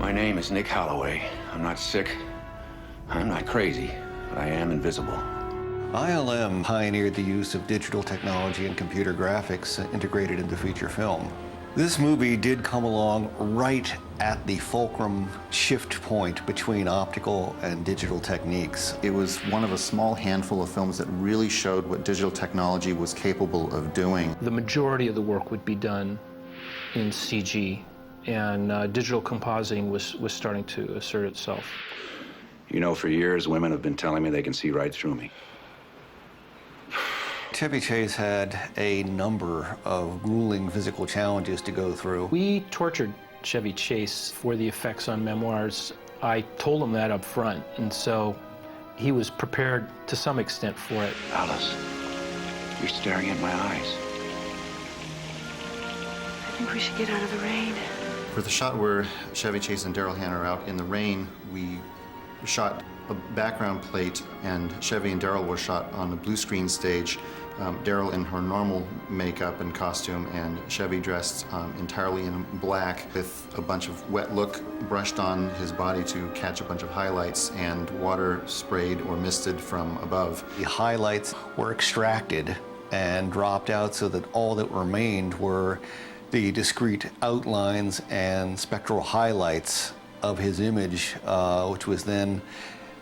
My name is Nick Holloway. I'm not sick. I'm not crazy, but I am invisible. ILM pioneered the use of digital technology and computer graphics integrated into feature film. This movie did come along right at the fulcrum shift point between optical and digital techniques. It was one of a small handful of films that really showed what digital technology was capable of doing. The majority of the work would be done in CG, and digital compositing was starting to assert itself. You know, for years, women have been telling me they can see right through me. Chevy Chase had a number of grueling physical challenges to go through. We tortured Chevy Chase for the effects on Memoirs. I told him that up front, and so he was prepared to some extent for it. Alice, you're staring at my eyes. I think we should get out of the rain. For the shot where Chevy Chase and Daryl Hannah are out in the rain, we shot a background plate, and Chevy and Daryl were shot on a blue screen stage. Daryl in her normal makeup and costume, and Chevy dressed entirely in black with a bunch of wet look brushed on his body to catch a bunch of highlights and water sprayed or misted from above. The highlights were extracted and dropped out so that all that remained were the discrete outlines and spectral highlights of his image, which was then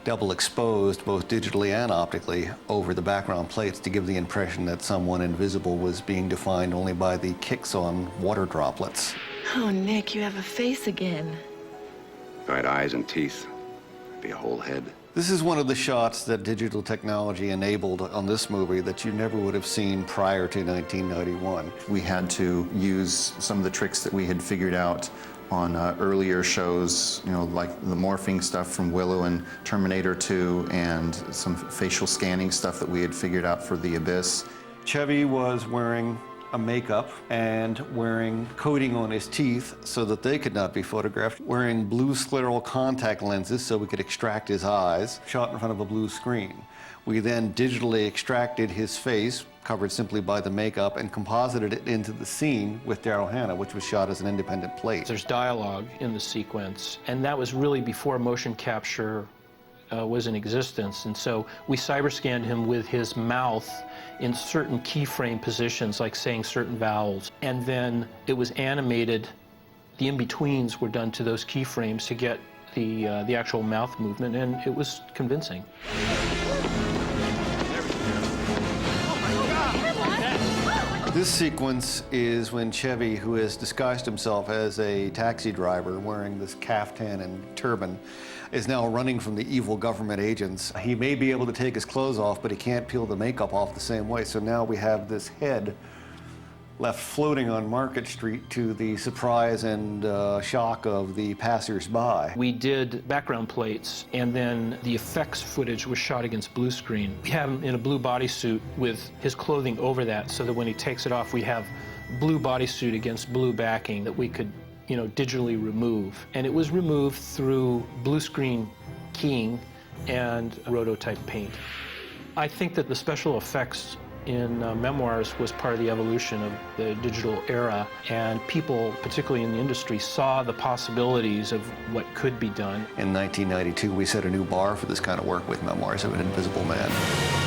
double exposed, both digitally and optically, over the background plates to give the impression that someone invisible was being defined only by the kicks on water droplets. Oh, Nick, you have a face again. If I had eyes and teeth, it'd be a whole head. This is one of the shots that digital technology enabled on this movie that you never would have seen prior to 1991. We had to use some of the tricks that we had figured out on earlier shows, you know, like the morphing stuff from Willow and Terminator 2, and some facial scanning stuff that we had figured out for The Abyss. Chevy was wearing a makeup and wearing coating on his teeth so that they could not be photographed, wearing blue scleral contact lenses so we could extract his eyes, shot in front of a blue screen. We then digitally extracted his face, covered simply by the makeup, and composited it into the scene with Daryl Hannah, which was shot as an independent plate. There's dialogue in the sequence, and that was really before motion capture was in existence. And so we cyber-scanned him with his mouth in certain keyframe positions, like saying certain vowels. And then it was animated. The in-betweens were done to those keyframes to get the actual mouth movement, and it was convincing. This sequence is when Chevy, who has disguised himself as a taxi driver wearing this caftan and turban, is now running from the evil government agents. He may be able to take his clothes off, but he can't peel the makeup off the same way. So now we have this head left floating on Market Street to the surprise and shock of the passers-by. We did background plates, and then the effects footage was shot against blue screen. We have him in a blue bodysuit with his clothing over that, so that when he takes it off, we have blue bodysuit against blue backing that we could, you know, digitally remove. And it was removed through blue screen keying and rototype paint. I think that the special effects in Memoirs was part of the evolution of the digital era, and people, particularly in the industry, saw the possibilities of what could be done. In 1992, we set a new bar for this kind of work with Memoirs of an Invisible Man.